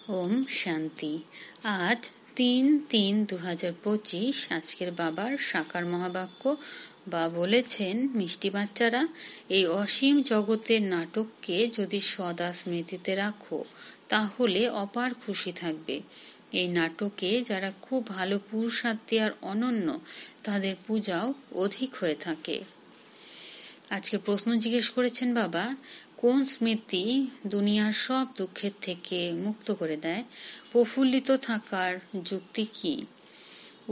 ওম শান্তি। আজ 3-3-2025 আজকের বাবার সাকার মহাবাক্য বা বলেছেন, মিষ্টি বাচ্চারা, এই অসীম জগতের নাটককে যদি সদা স্মৃতিতে রাখো তাহলে অপার খুশি থাকবে। এই নাটকে যারা খুব ভালো পুরুষার্থী আর অনন্য, তাদের পূজাও অধিক হয়ে থাকে। আজকে প্রশ্ন জিজ্ঞেস করেছেন বাবা, কোন স্মৃতি দুনিয়ার সব দুঃখের থেকে মুক্ত করে দেয়? প্রফুল্লিত থাকার যুক্তি কি?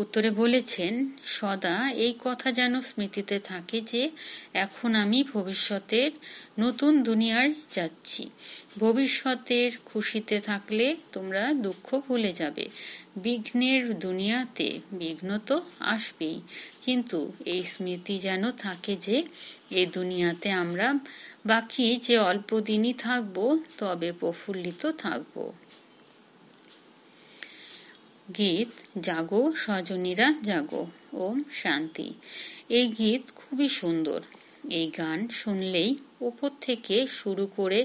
উত্তরে বলেছেন, সদা এই কথা যেন স্মৃতিতে থাকে যে এখন আমি ভবিষ্যতের নতুন দুনিয়ায় যাচ্ছি। ভবিষ্যতের খুশিতে থাকলে তোমরা দুঃখ ভুলে যাবে। বিঘ্নের দুনিয়াতে বিঘ্ন তো আসবেই, কিন্তু এই স্মৃতি যেন থাকে যে এই দুনিয়াতে আমরা বাকি যে অল্প দিনই থাকবো, তবে প্রফুল্লিত থাকবো। গীত জাগো স্বজনীরা জাগো। ওম শান্তি। এই গীত খুবই সুন্দর। এই গান শুনলেই উপর থেকে শুরু করে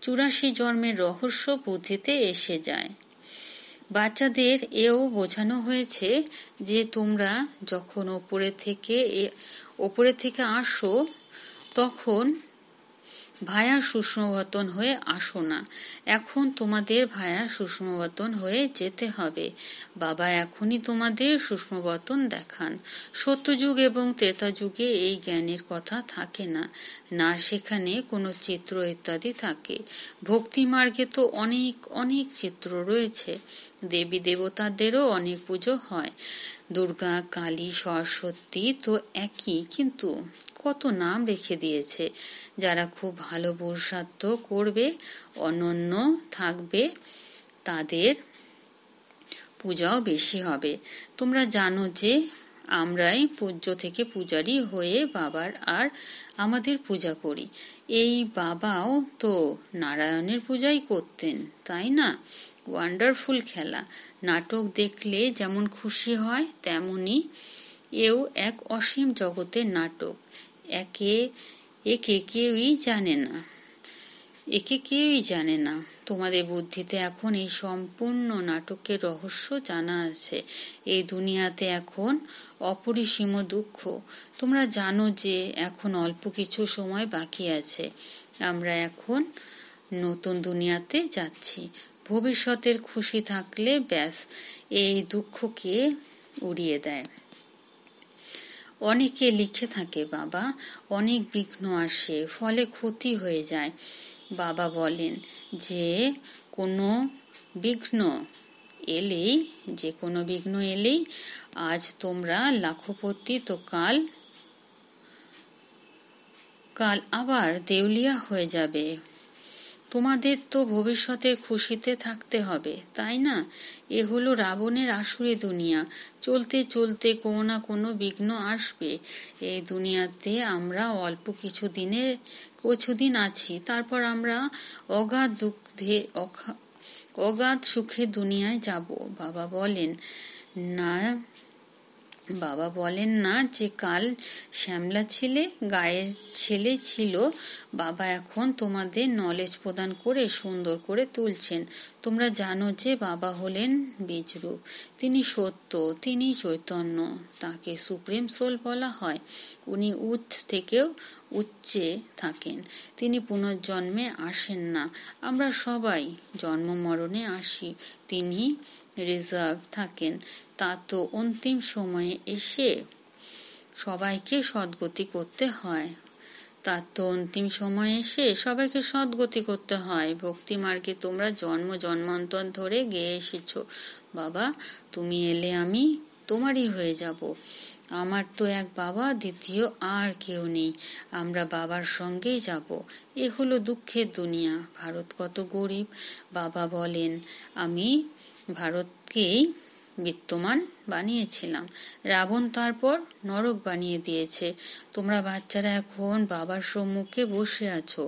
84 জন্মের রহস্য বুদ্ধিতে এসে যায়। বাচ্চাদের এও বোঝানো হয়েছে যে তোমরা যখন ওপরে থেকে আসো তখন ভায়া সূক্ষ্মবতন হয়ে আসো না। এখন তোমাদের ভায়া সূক্ষ্মবতন হয়ে যেতে হবে। বাবা এখনই তোমাদের সূক্ষ্মবতন দেখান। সত্যযুগ এবং ত্রেতা যুগে এই জ্ঞানের কথা থাকে না, না সেখানে কোনো চিত্র ইত্যাদি থাকে। ভক্তি মার্গে তো অনেক অনেক চিত্র রয়েছে। দেবী দেবতাদেরও অনেক পুজো হয়। দুর্গা, কালী, সরস্বতী তো একই, কিন্তু কত নাম রেখে দিয়েছে। যারা খুব ভালো পুরুষার্থ করবে, অনন্য থাকবে, তাদের পূজাও বেশি হবে। তোমরা জানো যে আমরাই পূজ্য থেকে পূজারী হয়ে বাবার আর আমাদের পূজা করি। এই বাবাও তো নারায়ণের পূজাই করতেন, তাই না? ওয়ান্ডারফুল খেলা। নাটক দেখলে যেমন খুশি হয়, তেমনি এও এক অসীম জগতের নাটক। একে কেউই জানে না। তোমাদের বুদ্ধিতে এখন এই সম্পূর্ণ নাটকের রহস্য জানা আছে। এই দুনিয়াতে এখন অপরিসীম দুঃখ। তোমরা জানো যে এখন অল্প কিছু সময় বাকি আছে। আমরা এখন নতুন দুনিয়াতে যাচ্ছি। ভবিষ্যতের খুশি থাকলে ব্যাস এই দুঃখকে উড়িয়ে দেয়। অনেকে লিখে থাকে, বাবা অনেক বিঘ্ন আসে, ফলে ক্ষতি হয়ে যায়। বাবা বলেন যে কোনো বিঘ্ন এলেই আজ তোমরা লাখপতি, তো কাল আবার দেউলিয়া হয়ে যাবে। তোমাদের তো ভবিষ্যতের খুশিতে থাকতে হবে, তাই না? এ হলো রাবণের আসুরি দুনিয়া। চলতে চলতে কোনো না কোনো বিঘ্ন আসবে। এই দুনিয়াতে আমরা অল্প কিছুদিন আছি, তারপর আমরা অগাধ সুখে দুনিয়ায় যাব। বাবা বলেন না যে কাল শ্যামলা গায়ের ছেলে ছিল। বাবা এখন তোমাদের নলেজ প্রদান করে সুন্দর করে তুলছেন। তোমরা জানো যে বাবা হলেন বীজরূপ। তিনি সত্য, তিনি চৈতন্য, তাকে সুপ্রিম সোল বলা হয়। উনি থেকেও উচ্চে থাকেন। তিনি পুনর্জন্মে আসেন না। আমরা সবাই জন্ম মরণে আসি। তিনি রিজার্ভ থাকেন। তা তো অন্তিম সময়ে এসে সবাইকে সদ্গতি করতে হয়। ভক্তি মার্গে তোমরা জন্মান্তর ধরে গেয়ে এসেছ। বাবা তুমি এলে আমি তোমারই হয়ে যাব। আমার তো এক বাবা, দ্বিতীয় আর কেউ নেই। আমরা বাবার সঙ্গেই যাব। এ হলো দুঃখের দুনিয়া। ভারত কত গরিব। বাবা বলেন, আমি ভারতকেই বিত্তমান বানিয়েছিলাম। রাবণ তারপর নরক বানিয়ে দিয়েছে। তোমরা বাচ্চারা এখন বাবার সম্মুখে বসে আছো।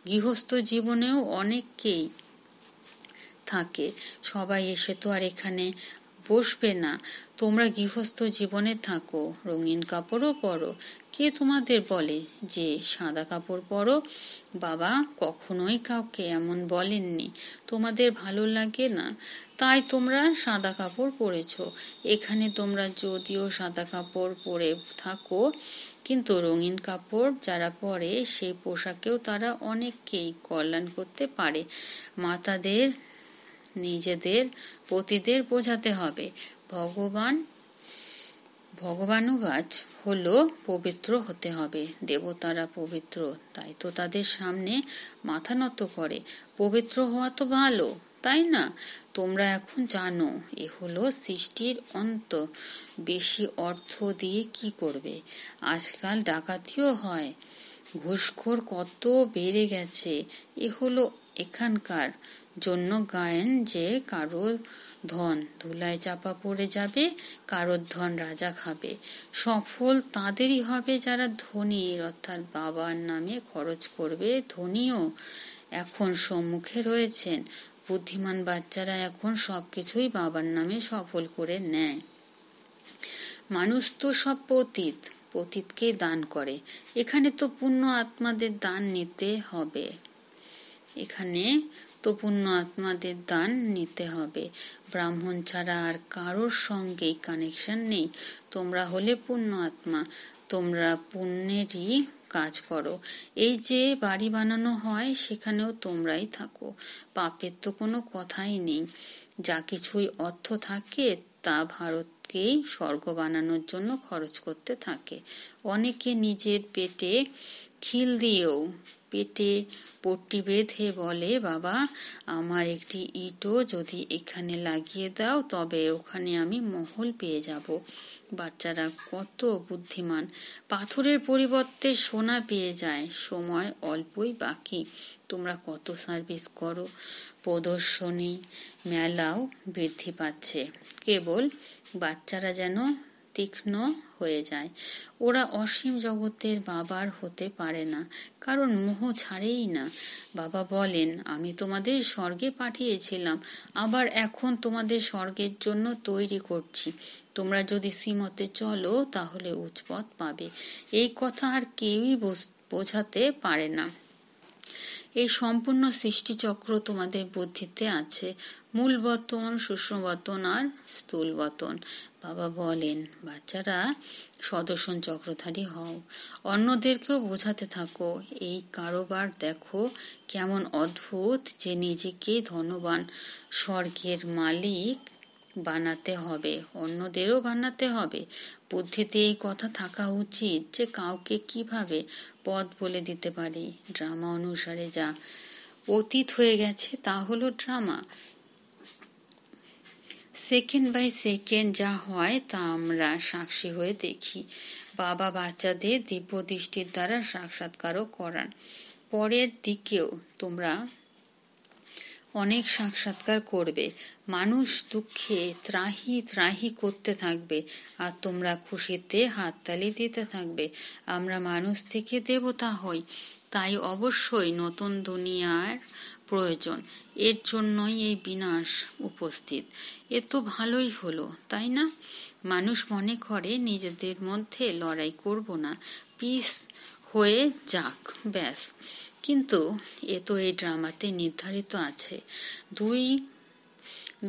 গৃহস্থ জীবনেও অনেকেই থাকে। সবাই এসে তো আর এখানে বসবে না। তোমরা গৃহস্থ জীবনে থাকো, রঙিন কাপড়ও পরো। কে তোমাদের বলে যে সাদা কাপড় পরো? বাবা কখনোই কাউকে এমন বলেননি। তোমাদের ভালো লাগে না তাই তোমরা সাদা কাপড় পরেছ। এখানে তোমরা যদিও সাদা কাপড় পরে থাকো, কিন্তু রঙিন কাপড় যারা পরে সেই পোশাকেও তারা অনেককেই কল্যাণ করতে পারে। মাতাদের নিজেদের পতিদের বোঝাতে হবে ভগবানুবাজ হলো পবিত্র হতে হবে। দেবতারা পবিত্র, তাই তো তাদের সামনে মাথা নত করে। পবিত্র হওয়া তো ভালো, তাই না? তোমরা এখন জানো এ হলো সৃষ্টির অন্ত। বেশি অর্থ দিয়ে কি করবে? আজকাল ডাকাতিও হয়, ঘুষখোর কত বেড়ে গেছে। এ হলো এখানকার জন্য গায়েন যে কারো ধন ধুলায় চাপা পড়ে যাবে, কারোর ধন রাজা খাবে। সফল তাদেরই হবে যারা ধনী, অর্থাৎ বাবার নামে খরচ করবে। ধনীও এখন সম্মুখে রয়েছেন। বুদ্ধিমান বাচ্চারা এখন সবকিছুই বাবার নামে সফল করে নেয়। মানুষ তো সব পতিতকে দান করে। এখানে তো পুণ্য আত্মাদের দান নিতে হবে। ব্রাহ্মণ ছাড়া আর কারোর সঙ্গেই কানেকশন নেই। তোমরা হলে পুণ্য আত্মা, তোমরা পুণ্যেরই কাজ করো। এই যে বাড়ি বানানো হয় সেখানেও তোমরাই থাকো। পাপের তো কোনো কথাই নেই। যা কিছুই অর্থ থাকে তা ভারতকেই স্বর্গ বানানোর জন্য খরচ করতে থাকে। অনেকে নিজের পেটে খিল দিয়েও পেটে পট্টি বেঁধে বলে, বাবা আমার একটি ইটও যদি এখানে লাগিয়ে দাও তবে ওখানে আমি মহল পেয়ে যাব। বাচ্চারা কত বুদ্ধিমান, পাথরের পরিবর্তে সোনা পেয়ে যায়। সময় অল্পই বাকি। তোমরা কত সার্ভিস করো। প্রদর্শনী মেলাও বৃদ্ধি পাচ্ছে। কেবল বাচ্চারা যেন তীক্ষ্ণ হয়ে যায়। ওরা অসীম জগতের বাবার হতে পারে না, কারণ মোহ ছাড়েই না। বাবা বলেন, আমি তোমাদের স্বর্গে পাঠিয়েছিলাম, আবার এখন তোমাদের স্বর্গের জন্য তৈরি করছি। তোমরা যদি শ্রীমতে চলো তাহলে উচ্চপথ পাবে। এই কথা আর কেউই বোঝাতে পারে না। এই সম্পূর্ণ সৃষ্টিচক্র তোমাদের বুদ্ধিতে আছে। মূল বতন, সূক্ষ্ম বতন আর স্থূল বতন। বাবা বলেন, বাচ্চারা সদর্শন চক্রধারী হও, অন্যদেরকেও বোঝাতে থাকো। এই কারবার দেখো কেমন অদ্ভুত, যে নিজেকে ধনবান স্বর্গের মালিক বানাতে হবে, অন্যদেরও বানাতে হবে। বুদ্ধিতে এই কথা থাকা উচিত যে কাউকে কিভাবে পথ বলে দিতে পারি। ড্রামা অনুসারে যা অতীত হয়ে গেছে তা হলো ড্রামা। সেকেন্ড বাই সেকেন্ড যা হয় তা আমরা সাক্ষী হয়ে দেখি। বাবা বাচ্চাদের দিব্য দৃষ্টির দ্বারা সাক্ষাৎকারও করান। পরের দিকেও তোমরা অনেক সাক্ষাৎকার করবে। মানুষ দুঃখে ত্রাহি ত্রাহি করতে থাকবে আর তোমরা খুশিতে হাততালি দিতে থাকবে। আমরা মানুষ থেকে দেবতা হই, তাই অবশ্যই নতুন দুনিয়ার প্রয়োজন। এর জন্যই এই বিনাশ উপস্থিত। এ তো ভালোই হলো, তাই না? মানুষ মনে করে নিজেদের মধ্যে লড়াই করব না, পিস হয়ে যাক, ব্যাস। কিন্তু এ তো এই ড্রামাতে নির্ধারিত আছে।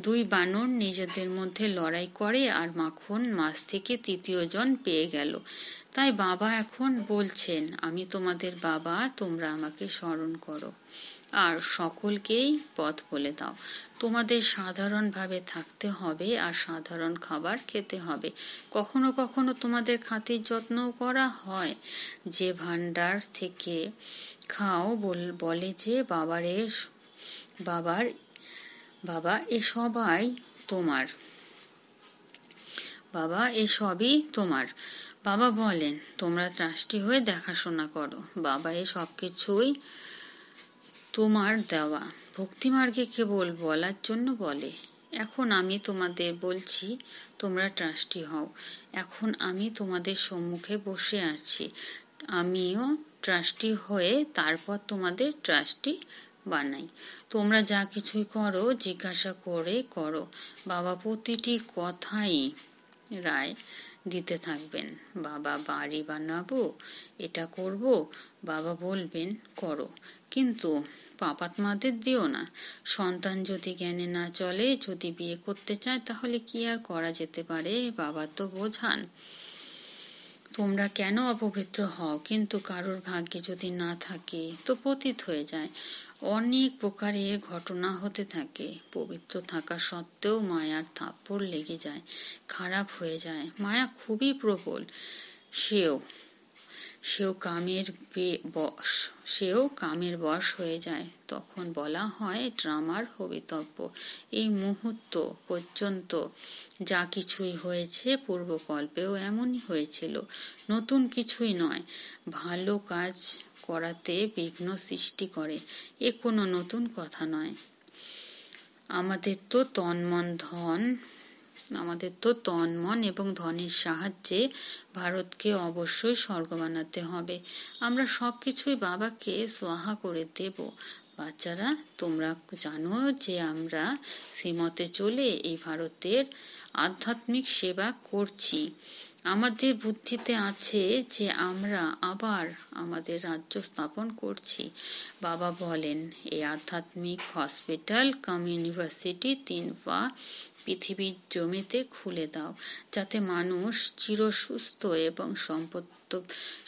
দুই বানর নিজেদের মধ্যে লড়াই করে আর মাখন মাছ থেকে তৃতীয় জন পেয়ে গেল। তাই বাবা এখন বলছেন, আমি তোমাদের বাবা, তোমরা আমাকে স্মরণ করো আর সকলকেই পথ বলে দাও। তোমাদের সাধারণভাবে থাকতে হবে আর সাধারণ খাবার খেতে হবে। কখনো কখনো তোমাদের খাতির যত্নও করা হয়। যে ভান্ডার থেকে খাও বলে যে বাবা এসবই তোমার। বাবা বলেন, তোমরা ট্রাস্টি হয়ে দেখাশোনা করো। বাবা এ সব কিছুই তোমার দেওয়া। ভক্তিমার্গে কেবল বলার জন্য বলে। এখন আমি তোমাদের বলছি, তোমরা ট্রাস্টি হও। এখন আমি তোমাদের সম্মুখে বসে আছি, আমিও ট্রাস্টি হয়ে তারপর তোমাদের ট্রাস্টি বানাই। তোমরা যা কিছুই করো জিজ্ঞাসা করে করো। বাবা প্রতিটি কথাই রায় দিতে থাকবেন। বাবা বাড়ি বানাবো, এটা করব, বাবা বলবেন করো, কিন্তু পাপাত মাদের দিও না। সন্তান যদি জ্ঞানে না চলে, যদি বিয়ে করতে চায়, তাহলে কি আর করা যেতে পারে? বাবা তো বোঝান তোমরা কেন অপবিত্র হও, কিন্তু কারোর ভাগ্যে যদি না থাকে তো পতিত হয়ে যায়। অনেক প্রকারের ঘটনা হতে থাকে। পবিত্র থাকা সত্ত্বেও মায়ার থাপ্পড় লেগে যায়, খারাপ হয়ে যায়। মায়া খুবই প্রবল, সেও কামের বশ হয়ে যায়। তখন বলা হয় ড্রামার ভবিতব্য। এই মুহূর্ত পর্যন্ত যা কিছুই হয়েছে পূর্বকল্পেও এমনই হয়েছিল, নতুন কিছুই নয়। ভালো কাজ করাতে বিঘ্ন সৃষ্টি করে, এ কোনো নতুন কথা নয়। আমাদের তো তন মন এবং ধনের সাহায্যে ভারতকে অবশ্যই স্বর্গ বানাতে হবে। আমরা সবকিছুই বাবাকে সোয়াহা করে দেব। বাচ্চারা, তোমরা জানো যে আমরা শ্রীমতে চলে এই ভারতের আধ্যাত্মিক সেবা করছি। আমাদের বুদ্ধিতে আছে যে আমরা আবার আমাদের রাজ্য স্থাপন করছি। বাবা বলেন, এই আধ্যাত্মিক হসপিটাল কাম ইউনিভার্সিটি 3 পা পৃথিবীর জমিতে খুলে দাও, যাতে মানুষ চিরসুস্থ এবং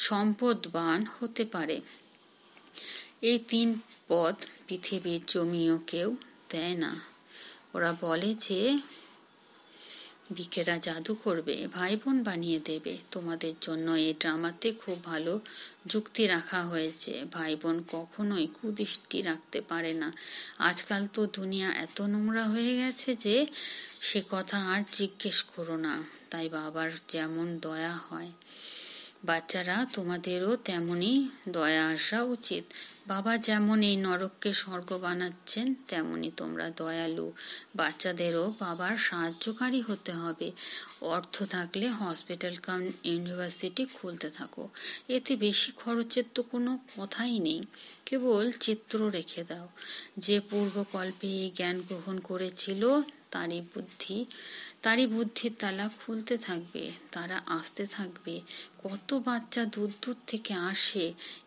সম্পদবান হতে পারে। এই 3 পদ পৃথিবীর জমিও কেউ দেয় না। ওরা বলে যে ভিকেরা জাদু করবে, ভাই বোন বানিয়ে দেবে। তোমাদের জন্য এই ড্রামাতে খুব ভালো যুক্তি রাখা হয়েছে। ভাই বোন কখনোই কুদৃষ্টি রাখতে পারে না। আজকাল তো দুনিয়া এত নোংরা হয়ে গেছে যে সে কথা আর জিজ্ঞেস করো না। তাই বাবার যেমন দয়া হয়, বাচ্চারা তোমাদেরও তেমনই দয়া আসা উচিত। বাবা যেমন এই নরককে স্বর্গ বানাচ্ছেন, তেমনি তোমরা দয়ালু। বাচ্চাদেরও বাবার সাহায্যকারী হতে হবে। অর্থ থাকলে হসপিটাল কাম ইউনিভার্সিটি খুলতে থাকো। এতে বেশি খরচের তো কোনো কথাই নেই, কেবল চিত্র রেখে দাও। যে পূর্বকল্পে এই জ্ঞান গ্রহণ করেছিল তারই বুদ্ধির তালা খুলতে থাকবে, তারা আসতে থাকবে। কত বাচ্চা দূর দূর থেকে আসে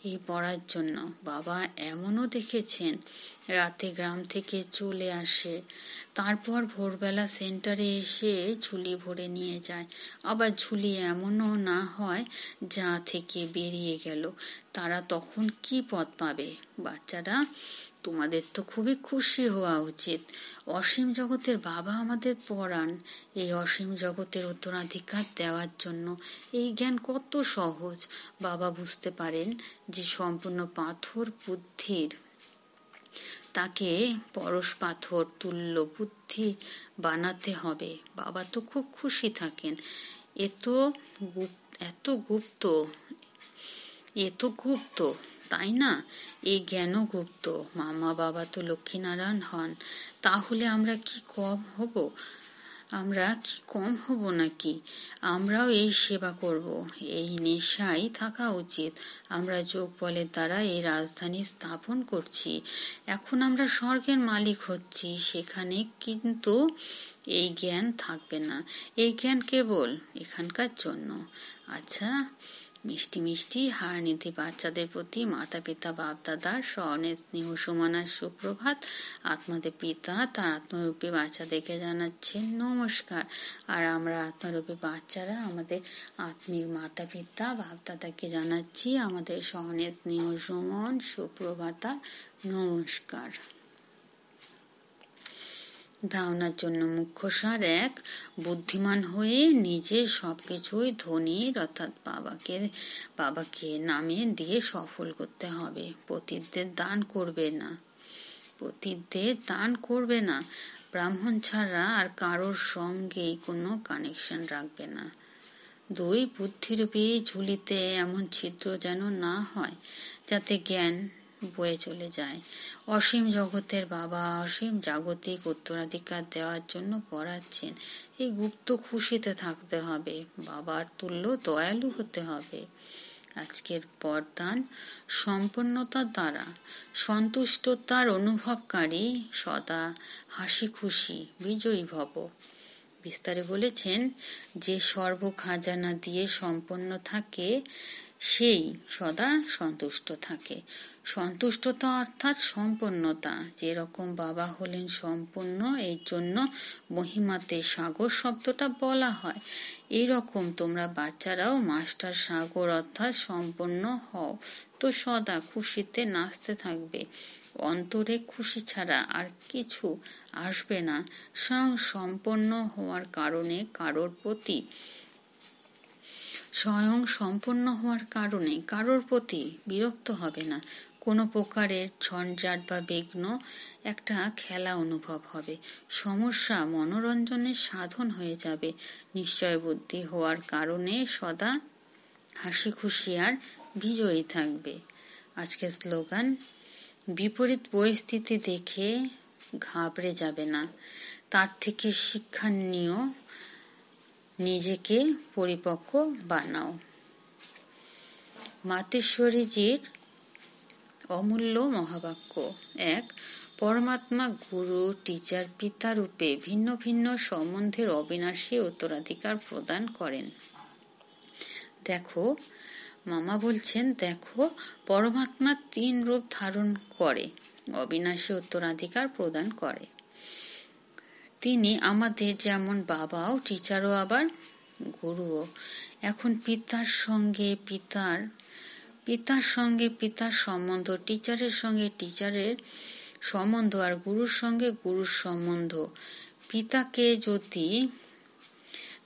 এই পড়ার জন্য। বাবা এমনও দেখেছেন রাতে গ্রাম থেকে চলে আসে, তারপর ভোরবেলা সেন্টারে এসে ঝুলি ভরে নিয়ে যায়। আবার ঝুলি এমনও না হয় যা থেকে বেরিয়ে গেল, তারা তখন কি পথ পাবে? বাচ্চারা, তোমাদের তো খুবই খুশি হওয়া উচিত। অসীম জগতের বাবা আমাদের পড়ান। এই অসীম জগতের উত্তরাধিকার দেওয়ার জন্য এই জ্ঞান কত সহজ। বাবা বুঝতে পারেন যে সম্পূর্ণ পাথর বুদ্ধির, তাকে পরশ পাথর তুল্য বুদ্ধি বানাতে হবে। বাবা তো খুব খুশি থাকেন। এত গুপ্ত, তাই না? এই জ্ঞানও গুপ্ত। মামা বাবা তো লক্ষ্মীনারায়ণ হন, তাহলে আমরা কি কম হব নাকি? আমরাও এই সেবা করব, এই নেশাই থাকা উচিত। আমরা যোগ বলের দ্বারা এই রাজধানী স্থাপন করছি। এখন আমরা স্বর্গের মালিক হচ্ছি, সেখানে কিন্তু এই জ্ঞান থাকবে না। এই জ্ঞান কেবল এখানকার জন্য। আচ্ছা, মিষ্টি মিষ্টি হারনিধি বাচ্চাদের প্রতি মাতা পিতা বাপ দাদার স্মরণে স্নেহ সমানার সুপ্রভাত। আত্মাদের পিতা তার আত্মরূপী বাচ্চাদেরকে জানাচ্ছেন নমস্কার, আর আমরা আত্মরূপী বাচ্চারা আমাদের আত্মিক মাতা পিতা বাপ দাদাকে জানাচ্ছি আমাদের স্মরণে স্নেহ সমান সুপ্রভাতা নমস্কার। ধারণার জন্য মুখ্য সার 1, বুদ্ধিমান হয়ে নিজে সবকিছুই ধনীর অর্থাৎ বাবাকে নামে দিয়ে সফল করতে হবে। পতিতদের দান করবে না। ব্রাহ্মণ ছাড়া আর কারোর সঙ্গে কোনো কানেকশন রাখবে না। 2, বুদ্ধিরূপী ঝুলিতে এমন ছিদ্র যেন না হয় যাতে জ্ঞান বয়ে চলে যায়। অসীম জগতের বাবা অসীম জাগতিক উত্তরাধিকার দেওয়ার জন্য পড়াচ্ছেন। এই গুপ্ত খুশিতে থাকতে হবে, বাবার তুল্য দয়ালু হতে হবে। আজকের বরদান সম্পন্নতার দ্বারা সন্তুষ্টতার অনুভবকারী সদা হাসি খুশি বিজয়ী ভব। বিস্তারে বলেছেন, যে সর্ব খাজানা দিয়ে সম্পন্ন থাকে সেই সদা সন্তুষ্ট থাকে। সন্তুষ্টতা অর্থাৎ সম্পন্নতা। যেরকম বাবা হলেন সম্পূর্ণ, এই জন্য মহিমাতে সাগর শব্দটা বলা হয়। এইরকম তোমরা বাচ্চারাও মাস্টার সাগর অর্থাৎ সম্পন্ন হও, তো সদা খুশিতে নাচতে থাকবে। অন্তরে খুশি ছাড়া আর কিছু আসবে না। স্বয়ং সম্পন্ন হওয়ার কারণে কারোর প্রতি বিরক্ত হবে না। কোনো প্রকারের ঝঞ্ঝাট বা বিঘ্ন একটা খেলা অনুভব হবে। সমস্যা মনোরঞ্জনের সাধন হয়ে যাবে। নিশ্চয় বুদ্ধি হওয়ার কারণে সদা হাসি খুশি আর বিজয়ী থাকবে। আজকের স্লোগান, বিপরীত পরিস্থিতি দেখে ঘাবড়ে যাবে না, তার থেকে শিক্ষা নিও, নিজেকে পরিপক্ক বানাও। মাতেশ্বরীজির অমূল্য মহাবাক্য। 1. পরমাত্মা গুরু, টিচার, পিতা রূপে ভিন্ন ভিন্ন সম্বন্ধের অবিনাশী উত্তরাধিকার প্রদান করেন। দেখো, মামা বলছেন, দেখো, পরমাত্মা 3 রূপ ধারণ করে অবিনাশী উত্তরাধিকার প্রদান করে। তিনি আমাদের যেমন বাবাও, টিচারও, আবার গুরুও। এখন পিতার সঙ্গে পিতার সম্বন্ধ, টিচারের সঙ্গে টিচারের সম্বন্ধ, আর গুরুর সঙ্গে গুরুর সম্বন্ধ। পিতাকে যদি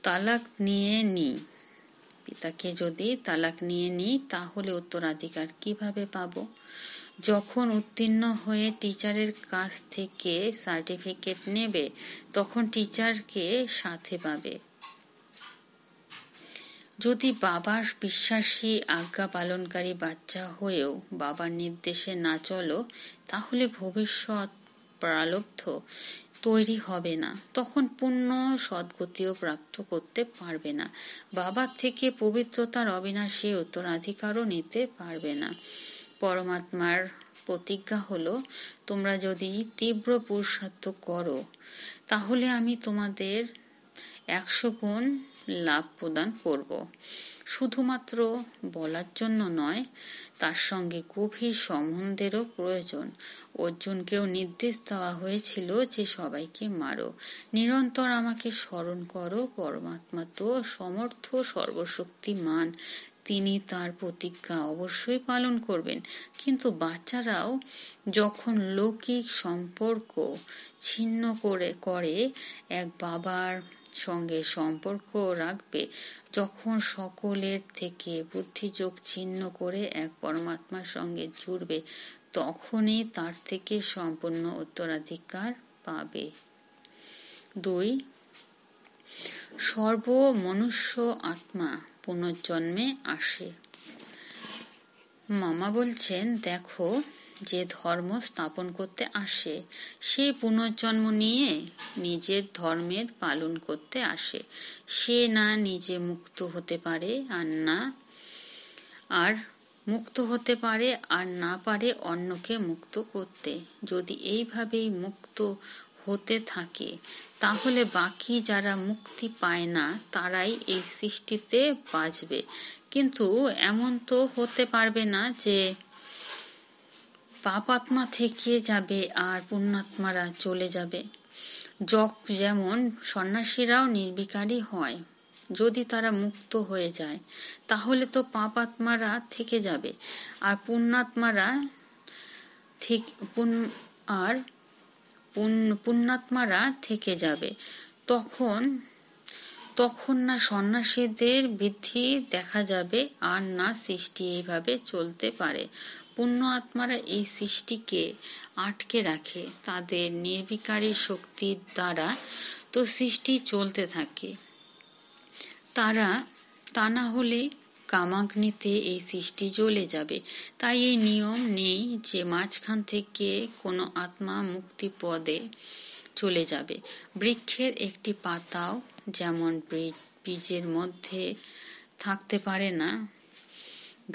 তালাক নিয়ে নিই তাহলে উত্তরাধিকার কিভাবে পাবো? যখন উত্তীর্ণ হয়ে টিচারের কাছ থেকে সার্টিফিকেট নেবে, তখন টিচারকে সাথে পাবে। যদি বাবার বিশ্বাসী আজ্ঞা পালনকারী বাচ্চা হয়েও বাবার নির্দেশে না চলো, তাহলে ভবিষ্যৎ প্রারব্ধ তৈরি হবে না। তখন পূর্ণ সদ্গতিও প্রাপ্ত করতে পারবে না। বাবার থেকে পবিত্রতার অবিনাশী উত্তরাধিকারও নিতে পারবে না। পরমাত্মার প্রতিজ্ঞা হলো, তোমরা যদি তীব্র পুরুষার্থ করো, তাহলে আমি তোমাদের 100 গুণ লাভ প্রদান করব। শুধুমাত্র বলার জন্য নয়, তার সঙ্গে গভীর সম্বন্ধেরও প্রয়োজন। অর্জুনকেও নির্দেশ দেওয়া হয়েছিল যে সবাইকে মারো, নিরন্তর আমাকে স্মরণ করো। পরমাত্মা তো সমর্থ, সর্বশক্তিমান, তিনি তার প্রতিজ্ঞা অবশ্যই পালন করবেন। কিন্তু বাচ্চারাও যখন লৌকিক সম্পর্ক ছিন্ন করে এক বাবার সঙ্গে সম্পর্ক রাখবে, যখন সকলের থেকে বুদ্ধিযোগ ছিন্ন করে এক পরমাত্মার সঙ্গে জুড়বে, তখনই তার থেকে সম্পূর্ণ উত্তরাধিকার পাবে। 2. সর্ব মনুষ্য আত্মা পুনর্জন্মে আসে। মামা বলছেন, দেখো, যে ধর্ম স্থাপন করতে আসে সে পুনর্জন্ম নিয়ে নিজের ধর্মের পালন করতে আসে। সে না নিজে মুক্ত হতে পারে আর না পারে অন্যকে মুক্ত করতে। যদি এইভাবেই মুক্ত হতে থাকে, তাহলে বাকি যারা মুক্তি পায় না তারাই এই সৃষ্টিতে বাঁচবে। কিন্তু এমন তো হতে পারবে না যে পাপাত্মা থেকে যাবে আর পুণ্যাত্মারা চলে যাবে। যেমন সন্ন্যাসীরাও নির্বিকারী হয়। যদি তারা মুক্ত হয়ে যায়, তাহলে তো পাপাত্মারা থেকে যাবে আর পুণ্যাত্মারা থেকে যাবে। তখন না সন্ন্যাসীদের বৃদ্ধি দেখা যাবে, আর না সৃষ্টি এইভাবে চলতে পারে। পুণ্য আত্মারা এই সৃষ্টিকে আটকে রাখে তাদের নির্বিকারী শক্তির দ্বারা, তো সৃষ্টি চলতে থাকে। তা না হলে কামাগ্নিতে এই সৃষ্টি জ্বলে যাবে। তাই এই নিয়ম নেই যে মাঝখান থেকে কোনো আত্মা মুক্তি পদে চলে যাবে। বৃক্ষের একটি পাতাও যেমন বীজের মধ্যে থাকতে পারে না,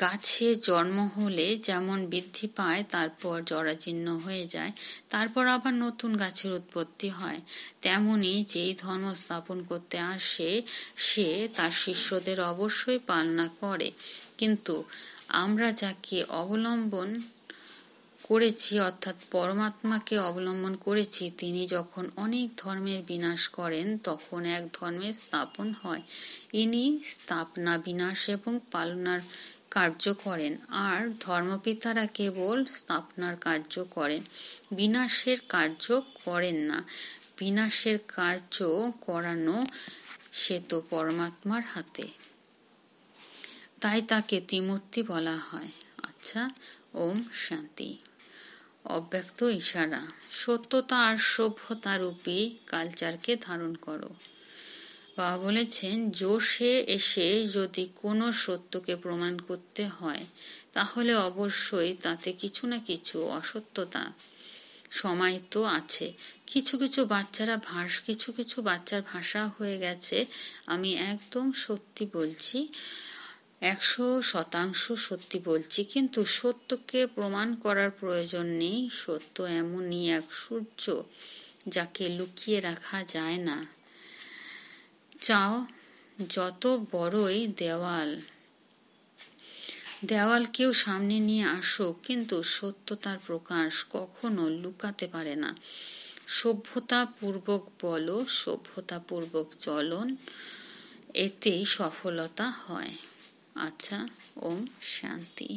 গাছে জন্ম হলে যেমন বৃদ্ধি পায়, তারপর জরাজীর্ণ হয়ে যায়, তারপর আবার নতুন গাছের উৎপত্তি হয়, তেমনি যেই ধর্ম স্থাপন করতে আসে সে তার শিষ্যদের অবশ্যই পালনা করে। কিন্তু আমরা যাকে অবলম্বন করেছি অর্থাৎ পরমাত্মাকে অবলম্বন করেছি, তিনি যখন অনেক ধর্মের বিনাশ করেন তখন এক ধর্মের স্থাপন হয়। ইনি স্থাপনা, বিনাশ এবং পালনার কার্য করেন, আর ধর্মপিতারা কেবল স্থাপনার কার্য করেন, বিনাশের কার্য করেন না। বিনাশের কার্য করানো সে তো পরমাত্মার হাতে, তাই তাকে ত্রিমূর্তি বলা হয়। আচ্ছা, ওম শান্তি। অব্যক্ত ইশারা। সত্যতা আর সভ্যতা রূপী কালচারকে ধারণ করো। বাবা বলেছেন, জোশে এসে যদি কোনো সত্যকে প্রমাণ করতে হয়, তাহলে অবশ্যই তাতে কিছু না কিছু অসত্যতা সমাহিত আছে। কিছু কিছু বাচ্চার ভাষা হয়ে গেছে, আমি একদম সত্যি বলছি, 100% সত্যি বলছি, কিন্তু সত্যকে প্রমাণ করার প্রয়োজন নেই। সত্য এমনই এক সূর্য, যাকে লুকিয়ে রাখা যায় না। চাও যত বড়ই দেওয়াল কেউ সামনে নিয়ে আসুক, কিন্তু সত্য তার প্রকাশ কখনো লুকাতে পারে না। সভ্যতাপূর্বক বলো, সভ্যতাপূর্বক চলন, এতেই সফলতা হয়। আচ্ছা, ওম শান্তি।